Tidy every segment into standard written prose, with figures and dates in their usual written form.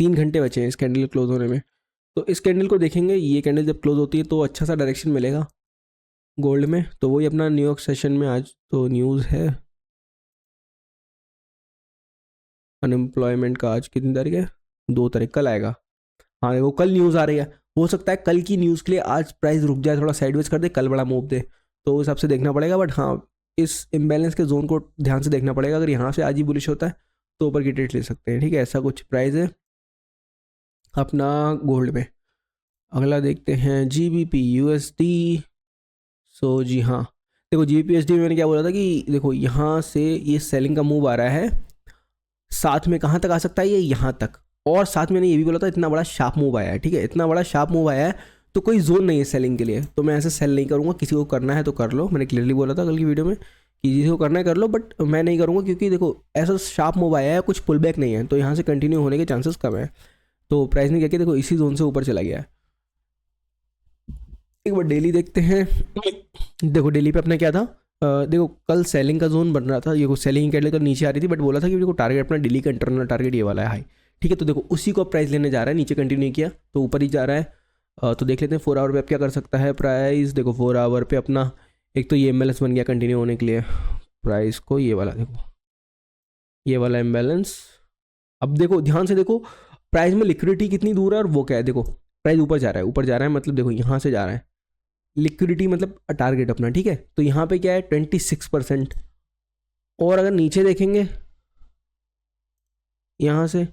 3 घंटे बचे हैं इस कैंडल क्लोज होने में। तो इस कैंडल को देखेंगे, ये कैंडल जब क्लोज होती है तो अच्छा सा डायरेक्शन मिलेगा गोल्ड में। तो वही अपना न्यूयॉर्क सेशन में आज तो न्यूज़ है अनएम्प्लॉयमेंट का। आज कितनी तारीख है? 2 तारीख, कल आएगा। हाँ देखो कल न्यूज़ आ रही है, हो सकता है कल की न्यूज़ के लिए आज प्राइस रुक जाए, थोड़ा साइडवेज कर दे, कल बड़ा मूव दे, तो उस हिसाब से देखना पड़ेगा। बट हाँ, इस इम्बैलेंस के जोन को ध्यान से देखना पड़ेगा। अगर यहाँ से आज ही बुलिश होता है तो ऊपर की ट्रेड ले सकते हैं, ठीक है। ऐसा कुछ प्राइस है अपना गोल्ड में। अगला देखते हैं GBP USD। सो जी हाँ, देखो GBP USD में मैंने क्या बोला था कि देखो यहाँ से ये सेलिंग का मूव आ रहा है, साथ में कहाँ तक आ सकता है ये, यहाँ तक। और साथ में मैंने ये भी बोला था इतना बड़ा शार्प मूव आया है, ठीक है, इतना बड़ा शार्प मूव आया है तो कोई जोन नहीं है सेलिंग के लिए। तो मैं ऐसे सेल नहीं करूँगा, किसी को करना है तो कर लो, मैंने क्लियरली बोला था कल की वीडियो में कि किसी को करना है कर लो, बट मैं नहीं करूँगा क्योंकि देखो ऐसा शार्प मूव आया है, कुछ पुल बैक नहीं है, तो यहाँ से कंटिन्यू होने के चांसेस कम है। तो प्राइस ने क्या किया, देखो इसी जोन से ऊपर चला गया है। एक बार डेली देखते हैं। देखो डेली पे अपना क्या था, देखो कल सेलिंग का जोन बन रहा था, ये सेलिंग कैंडल कर नीचे आ रही थी, बट बोला था कि देखो टारगेट अपना डेली का इंटरनल टारगेट ये वाला है हाई, ठीक है। तो देखो उसी को प्राइस लेने जा रहा है, नीचे कंटिन्यू किया तो ऊपर ही जा रहा है। तो देख लेते हैं 4 आवर पे अब क्या कर सकता है प्राइस। देखो 4 आवर पे अपना एक तो ये इम्बैलेंस बन गया कंटिन्यू होने के लिए प्राइस को, ये वाला देखो, ये वाला इम्बैलेंस। अब देखो ध्यान से देखो प्राइस में लिक्विडिटी कितनी दूर है और वो क्या है, देखो प्राइस ऊपर जा रहा है, ऊपर जा रहा है, मतलब देखो यहाँ से जा रहा है लिक्विडिटी, मतलब टारगेट अपना, ठीक है। तो यहाँ पे क्या है 26%। और अगर नीचे देखेंगे यहाँ से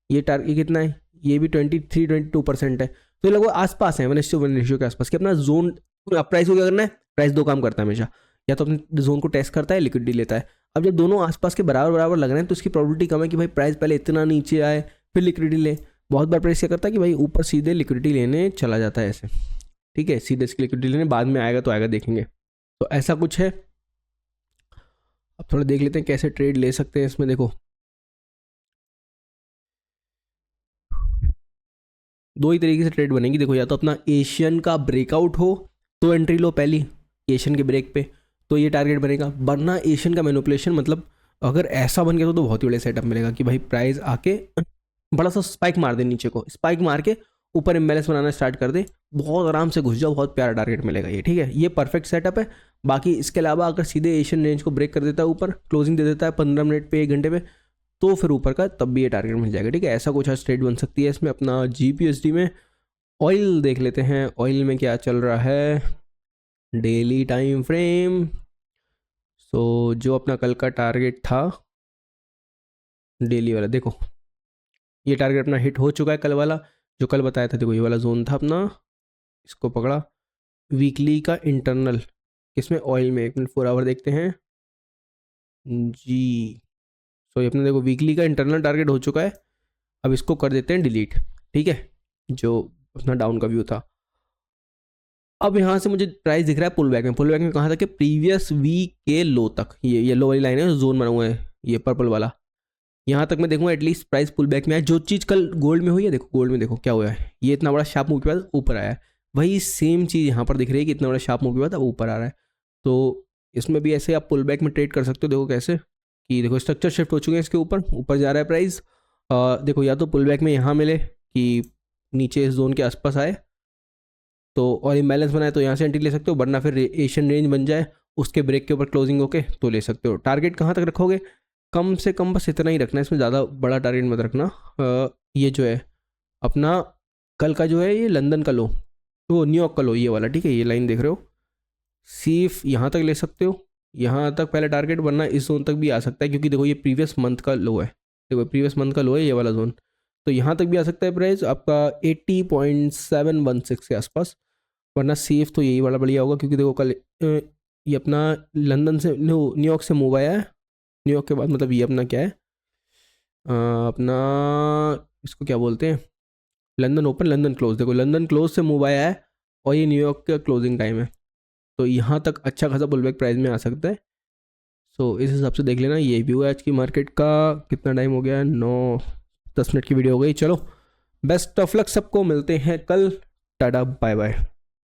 ये टारगेट कितना है, ये भी 23-22% है। तो ये लगभग आसपास है 1:1 रेशियो के आसपास कि अपना जोन। प्राइस को क्या करना है, प्राइस दो काम करता है हमेशा, या तो अपने जोन को टेस्ट करता है, लिक्विडिटी लेता है। अब जब दोनों आसपास के बराबर बराबर लग रहे हैं तो इसकी प्रोबेबिलिटी कम है कि भाई प्राइस पहले इतना नीचे आए फिर लिक्विडिटी ले। बहुत बार प्राइस क्या करता है कि भाई ऊपर सीधे लिक्विडिटी लेने चला जाता है ऐसे, ठीक है, सीधे इसकी लिक्विडिटी लेने, बाद में आएगा तो आएगा देखेंगे। तो ऐसा कुछ है। अब थोड़ा देख लेते हैं कैसे ट्रेड ले सकते हैं इसमें। देखो दो ही तरीके से ट्रेड बनेगी, देखो या तो अपना एशियन का ब्रेकआउट हो तो एंट्री लो पहली एशियन के ब्रेक पे, तो ये टारगेट बनेगा। वरना एशियन का मैनिपुलेशन, मतलब अगर ऐसा बन गया तो बहुत ही बड़े सेटअप मिलेगा कि भाई प्राइस आके बड़ा सा स्पाइक मार दे, नीचे को स्पाइक मार के ऊपर इम्बैलेंस बनाना स्टार्ट कर दे, बहुत आराम से घुस जाओ, बहुत प्यारा टारगेट मिलेगा ये, ठीक है। ये परफेक्ट सेटअप है। बाकी इसके अलावा अगर सीधे एशियन रेंज को ब्रेक कर देता है, ऊपर क्लोजिंग दे देता है 15 मिनट पे 1 घंटे पे, तो फिर ऊपर का तब भी ये टारगेट मिल जाएगा, ठीक है। ऐसा कुछ आज ट्रेड बन सकती है इसमें। अपना GBP/USD में ऑयल देख लेते हैं, ऑयल में क्या चल रहा है डेली टाइम फ्रेम। सो जो अपना कल का टारगेट था डेली वाला, देखो ये टारगेट अपना हिट हो चुका है कल वाला, जो कल बताया था। देखो ये वाला जोन था अपना, इसको पकड़ा। वीकली का इंटरनल किसमें, ऑयल में। 1 मिनट 4 आवर देखते हैं जी। सो ये अपने देखो वीकली का इंटरनल टारगेट हो चुका है। अब इसको कर देते हैं डिलीट, ठीक है, जो अपना डाउन का व्यू था। अब यहाँ से मुझे प्राइस दिख रहा है पुल बैक में। पुल बैक में कहाँ तक है, प्रीवियस वीक के लो तक, ये येलो वाली लाइन है, जोन बना हुआ है ये पर्पल वाला, यहाँ तक मैं देखूंगा एटलीस्ट प्राइस पुल बैक में है। जो चीज़ कल गोल्ड में हुई है, देखो गोल्ड में देखो क्या हुआ है, ये इतना बड़ा शार्प मूव के बाद ऊपर आया है, वही सेम चीज़ यहाँ पर दिख रही है कि इतना बड़ा शार्प मूव के बाद अब ऊपर आ रहा है। तो इसमें भी ऐसे आप पुल बैक में ट्रेड कर सकते हो। देखो कैसे कि देखो स्ट्रक्चर शिफ्ट हो चुके हैं इसके ऊपर, ऊपर जा रहा है प्राइस। देखो या तो पुल बैक में यहाँ मिले कि नीचे इस जोन के आसपास आए तो, और इम्बैलेंस बनाए तो यहाँ से एंट्री ले सकते हो, वरना फिर एशियन रेंज बन जाए उसके ब्रेक के ऊपर क्लोजिंग होके तो ले सकते हो। टारगेट कहाँ तक रखोगे, कम से कम बस इतना ही रखना है, इसमें ज़्यादा बड़ा टारगेट मत रखना। ये जो है अपना कल का जो है ये लंदन का लो, तो न्यूयॉर्क का लो ये वाला, ठीक है, ये लाइन देख रहे हो, सिर्फ यहाँ तक ले सकते हो, यहाँ तक पहले टारगेट, वरना इस जोन तक भी आ सकता है क्योंकि देखो ये प्रीवियस मंथ का लो है, देखो प्रीवियस मंथ का लो है ये वाला जोन, तो यहाँ तक भी आ सकता है प्राइस आपका 80.716 के आसपास। वरना सेफ तो यही वाला बढ़िया होगा क्योंकि देखो कल ये अपना लंदन से न्यूयॉर्क से मूव आया है, न्यूयॉर्क के बाद मतलब ये अपना क्या है, अपना इसको क्या बोलते हैं, लंदन ओपन लंदन क्लोज। देखो लंदन क्लोज से मूव आया है और ये न्यूयॉर्क का क्लोजिंग टाइम है, तो यहाँ तक अच्छा खासा पुलबैक प्राइस में आ सकता है। सो इस हिसाब से देख लेना। ये भी हुआ आज की मार्केट का, कितना टाइम हो गया, 9-10 मिनट की वीडियो हो गई। चलो बेस्ट ऑफ लक सबको, मिलते हैं कल, टाटा बाय बाय।